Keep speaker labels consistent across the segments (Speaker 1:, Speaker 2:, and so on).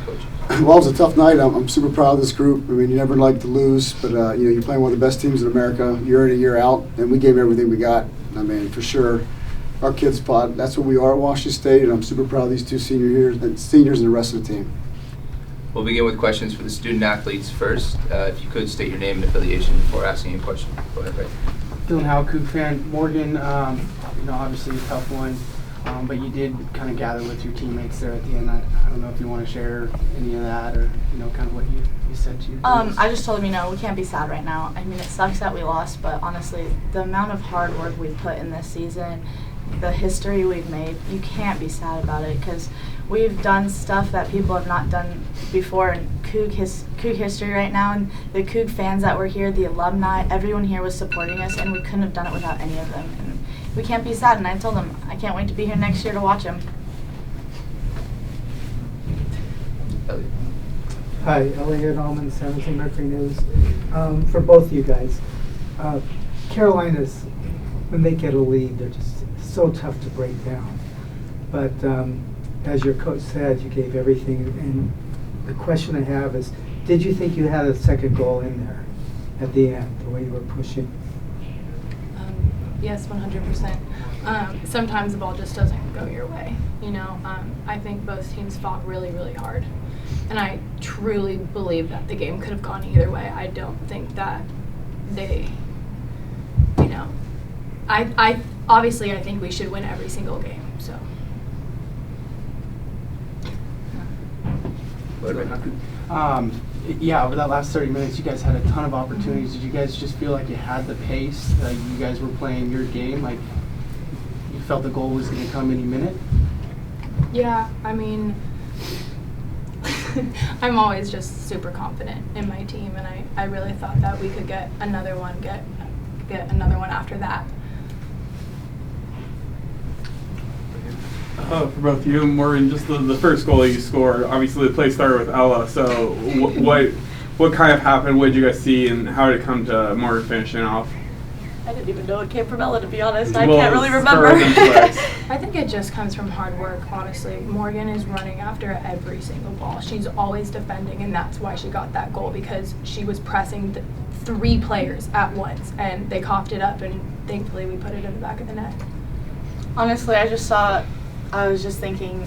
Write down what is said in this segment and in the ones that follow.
Speaker 1: coaches?
Speaker 2: Well, it was a tough night. I'm super proud of this group. I mean, you never like to lose, but you're playing one of the best teams in America year in and year out, and we gave everything we got. I mean, for sure, our kids fought. That's what we are at Washington State, and I'm super proud of these two seniors and the rest of the team.
Speaker 1: We'll begin with questions for the student athletes first. If you could state your name and affiliation before asking a question. Go ahead, Ray.
Speaker 3: Dylan Howe, Coug fan. Morgan, obviously a tough one, but you did kind of gather with your teammates there at the end. I don't know if you want to share any of that or, kind of what you said to your teammates.
Speaker 4: I just told them, we can't be sad right now. I mean, it sucks that we lost, but honestly, the amount of hard work we've put in this season, the history we've made, you can't be sad about it because we've done stuff that people have not done before in Coug history right now, and the Coug fans that were here, the alumni, everyone here was supporting us, and we couldn't have done it without any of them. And we can't be sad, and I told them I can't wait to be here next year to watch them.
Speaker 1: Elliot.
Speaker 5: Hi, Elliot Allman, San Jose Mercury News. For both of you guys, Carolinas, when they get a lead, they're just so tough to break down. But as your coach said, you gave everything. And the question I have is, did you think you had a second goal in there at the end, the way you were pushing?
Speaker 6: Yes, 100%. Sometimes the ball just doesn't go your way. I think both teams fought really, really hard. And I truly believe that the game could have gone either way. I don't think that they, I obviously I think we should win every single game, so.
Speaker 3: Over that last 30 minutes, you guys had a ton of opportunities. Did you guys just feel like you had the pace? You guys were playing your game? Like, you felt the goal was going to come any minute?
Speaker 6: Yeah, I mean, I'm always just super confident in my team, and I really thought that we could get another one, get another one after that.
Speaker 7: For both you and Morgan, just the first goal you scored, obviously the play started with Ella, so what kind of happened, what did you guys see, and how did it come to Morgan finishing off?
Speaker 4: I didn't even know it came from Ella, to be honest. I can't really remember.
Speaker 6: I think it just comes from hard work, honestly. Morgan is running after every single ball. She's always defending, and that's why she got that goal, because she was pressing 3 players at once, and they coughed it up, and thankfully we put it in the back of the net.
Speaker 4: Honestly, I was just thinking,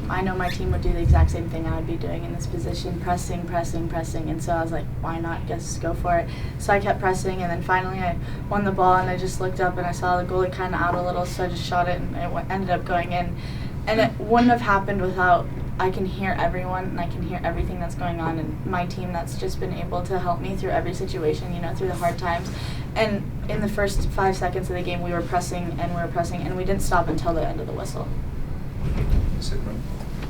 Speaker 4: I know my team would do the exact same thing I would be doing in this position, pressing, and so I was like, why not just go for it? So I kept pressing, and then finally I won the ball, and I just looked up and I saw the goalie kind of out a little, so I just shot it, and it ended up going in. And it wouldn't have happened without, I can hear everyone, and I can hear everything that's going on, and my team that's just been able to help me through every situation, through the hard times. And in the first 5 seconds of the game, we were pressing, and we didn't stop until the end of the whistle.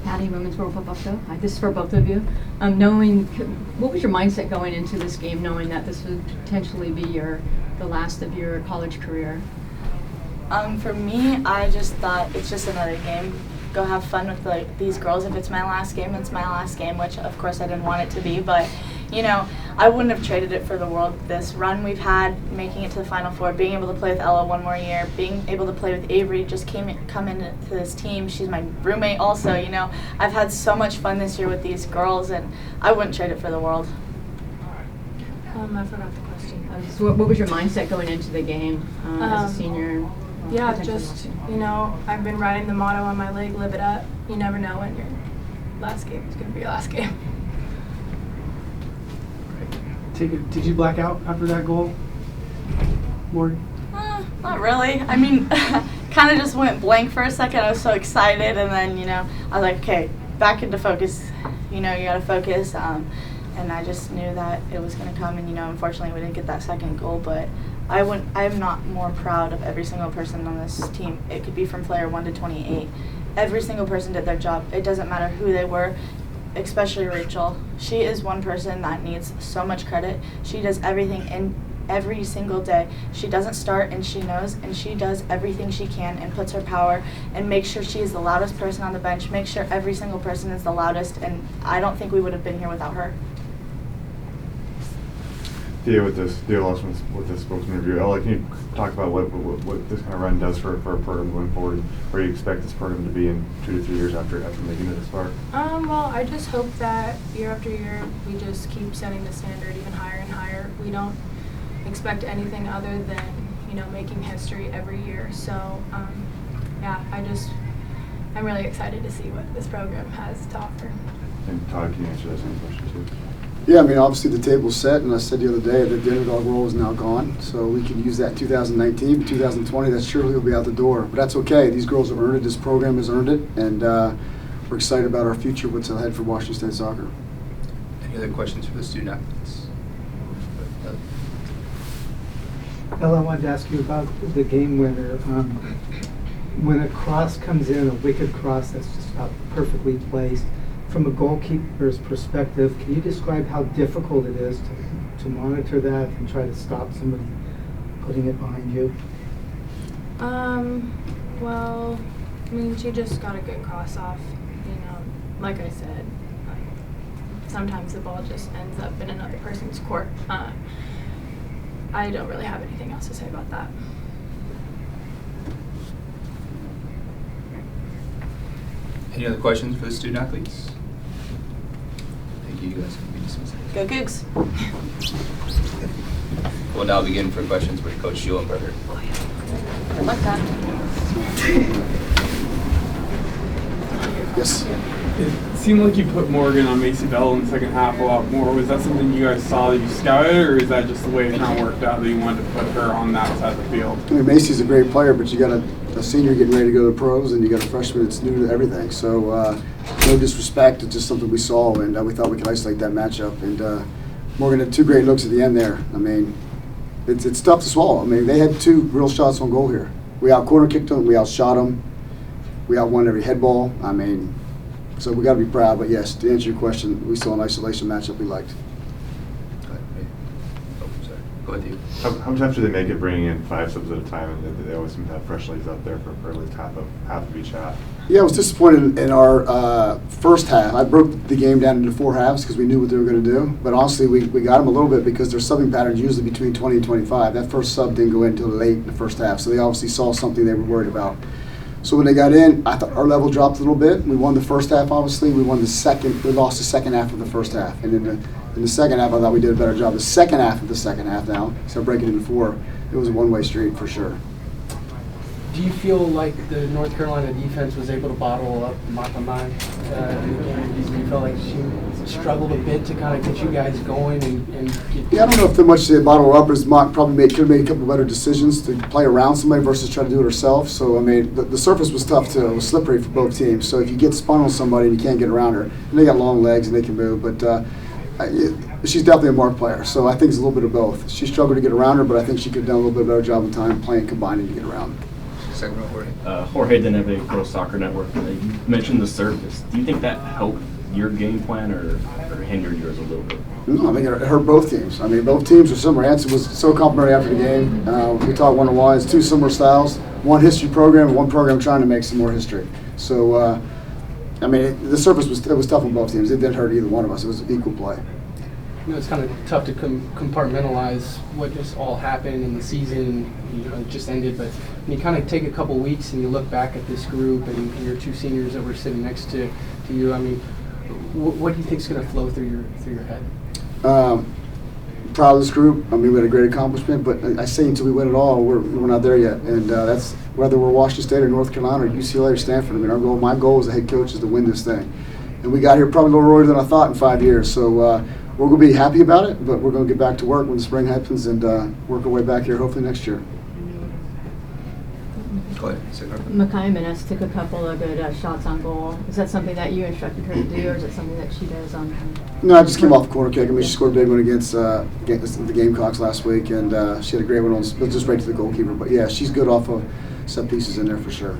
Speaker 8: Patty, Women's World Football Show. Hi, this is for both of you. What was your mindset going into this game, knowing that this would potentially be the last of your college career?
Speaker 4: For me, I just thought it's just another game. Go have fun with these girls. If it's my last game, it's my last game, which of course I didn't want it to be, but I wouldn't have traded it for the world. This run we've had, making it to the Final Four, being able to play with Ella one more year, being able to play with Avery, just come into this team. She's my roommate also, I've had so much fun this year with these girls, and I wouldn't trade it for the world.
Speaker 6: I forgot the question.
Speaker 8: So what was your mindset going into the game as a senior?
Speaker 6: Yeah, just, I've been writing the motto on my leg, live it up. You never know when your last game is going to be your last game.
Speaker 3: Did you black out after that goal, Morgan?
Speaker 4: Not really. I mean, kind of just went blank for a second. I was so excited, and then, I was like, okay, back into focus. You got to focus. And I just knew that it was going to come, and, unfortunately we didn't get that second goal, but I'm not more proud of every single person on this team. It could be from player 1 to 28. Every single person did their job. It doesn't matter who they were, especially Rachel. She is one person that needs so much credit. She does everything in every single day. She doesn't start, and she knows, and she does everything she can and puts her power and makes sure she is the loudest person on the bench, makes sure every single person is the loudest, and I don't think we would have been here without her.
Speaker 9: Thea, with this spokesman interview, Ella, can you talk about what this kind of run does for a program going forward? Where you expect this program to be in 2 to 3 years after making it this far?
Speaker 6: Well, I just hope that year after year we just keep setting the standard even higher and higher. We don't expect anything other than, you know, making history every year. So, yeah, I'm really excited to see what this program has to offer.
Speaker 9: And Todd, can you answer that same question too?
Speaker 2: Yeah, I mean, obviously the table's set, and I said the other day that the underdog role is now gone, so we can use that in 2019, 2020, that surely will be out the door. But that's okay. These girls have earned it. This program has earned it, and we're excited about our future, what's ahead for Washington State soccer.
Speaker 1: Any other questions for the student athletes?
Speaker 5: Ella, I wanted to ask you about the game winner. When a cross comes in, a wicked cross that's just about perfectly placed, from a goalkeeper's perspective, can you describe how difficult it is to monitor that and try to stop somebody putting it behind you?
Speaker 6: Well, I mean, she just got a good cross off. You know, like I said, sometimes the ball just ends up in another person's court. I don't really have anything else to say about that.
Speaker 1: Any other questions for the student athletes? Thank you. You guys can be dismissed.
Speaker 4: Go Cougs.
Speaker 1: We'll now begin for questions with Coach Shulenberger.
Speaker 4: Good luck, Todd.
Speaker 2: Yes.
Speaker 7: It seemed like you put Morgan on Macy Bell in the second half a lot more. Was that something you guys saw that you scouted, or is that just the way it kind of worked out that you wanted to put her on that side of the field?
Speaker 2: I mean, Macy's a great player, but you got a senior getting ready to go to the pros, and you got a freshman that's new to everything. So no disrespect, it's just something we saw, and we thought we could isolate that matchup. And Morgan had 2 great looks at the end there. I mean, it's tough to swallow. I mean, they had 2 real shots on goal here. We out corner kicked them, we outshot them, we out won every head ball. I mean, so we got to be proud. But yes, to answer your question, we saw an isolation matchup we liked.
Speaker 1: Go ahead. Oh, sorry. Go ahead, you.
Speaker 9: How tough do they make it bringing in 5 subs at a time, and they always seem to have fresh legs out there for at least half of each half?
Speaker 2: Yeah, I was disappointed in our first half. I broke the game down into 4 halves because we knew what they were going to do. But honestly, we got them a little bit because their subbing pattern usually between 20 and 25. That first sub didn't go in until late in the first half, so they obviously saw something they were worried about. So when they got in, I thought our level dropped a little bit. We won the first half, obviously. We won the second. We lost the second half of the first half. And in the second half, I thought we did a better job. The second half of the second half now, so breaking it into 4, it was a one-way street for sure.
Speaker 3: Do you feel like the North Carolina defense was able to bottle up Makamai in the game? Do you feel like she struggled a bit to kind of get you guys going and get...
Speaker 2: Yeah, I don't know if the much they bottle her up is probably could have made a couple better decisions to play around somebody versus try to do it herself. So, I mean, the surface was tough too. It was slippery for both teams. So if you get spun on somebody and you can't get around her, and they got long legs and they can move, but she's definitely a mark player. So I think it's a little bit of both. She struggled to get around her, but I think she could have done a little bit better job of time playing combining to get around.
Speaker 1: Second row, Jorge.
Speaker 10: Jorge Deneve, Pro Soccer Network. You mentioned the surface. Do you think that helped your game plan or hindered yours a little bit?
Speaker 2: No, I think it hurt both teams. I mean, both teams were similar. Anson was so complimentary after the game. We talked one-on-one. It's 2 similar styles. One history program and one program trying to make some more history. So, I mean, the surface was tough on both teams. It didn't hurt either one of us. It was equal play.
Speaker 3: You know, it's kind of tough to compartmentalize what just all happened in the season. You know, it just ended. But when you kind of take a couple weeks and you look back at this group and your 2 seniors that were sitting next to you, I mean, what do you think is going to flow through your head?
Speaker 2: Proud of this group. I mean, we had a great accomplishment, but I say until we win it all, we're not there yet. And that's whether we're Washington State or North Carolina or UCLA or Stanford. I mean, my goal as a head coach is to win this thing. And we got here probably a little earlier than I thought in 5 years. So we're going to be happy about it, but we're going to get back to work when the spring happens and work our way back here hopefully next year.
Speaker 1: Go ahead.
Speaker 8: Makai Menes took a couple of good shots on goal. Is that something that you instructed her to do, or is it something that she does on?
Speaker 2: No, I just came off the corner kick. I mean, she scored a big one against the Gamecocks last week, and she had a great one on just right to the goalkeeper. But yeah, she's good off of set pieces in there for sure.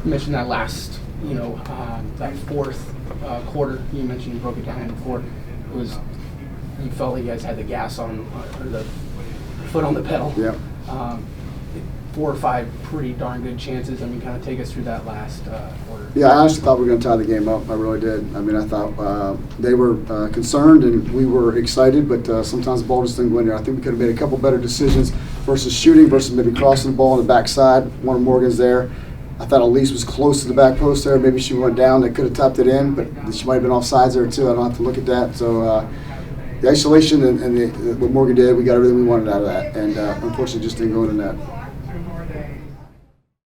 Speaker 3: You mentioned that last, that fourth quarter. You mentioned you broke it down before. It was, you felt like you guys had the gas on, or the foot on the pedal.
Speaker 2: Yeah.
Speaker 3: 4 or 5 pretty darn good chances. I mean, kind of take us through that last quarter.
Speaker 2: Yeah, I honestly thought we were going to tie the game up. I really did. I mean, I thought they were concerned and we were excited, but sometimes the ball just didn't go in there. I think we could have made a couple better decisions versus shooting versus maybe crossing the ball on the backside. One of Morgan's there. I thought Elise was close to the back post there. Maybe she went down. They could have tapped it in, but she might have been offsides there too. I don't have to look at that. So the isolation and what Morgan did, we got everything we wanted out of that. And unfortunately, just didn't go in the net.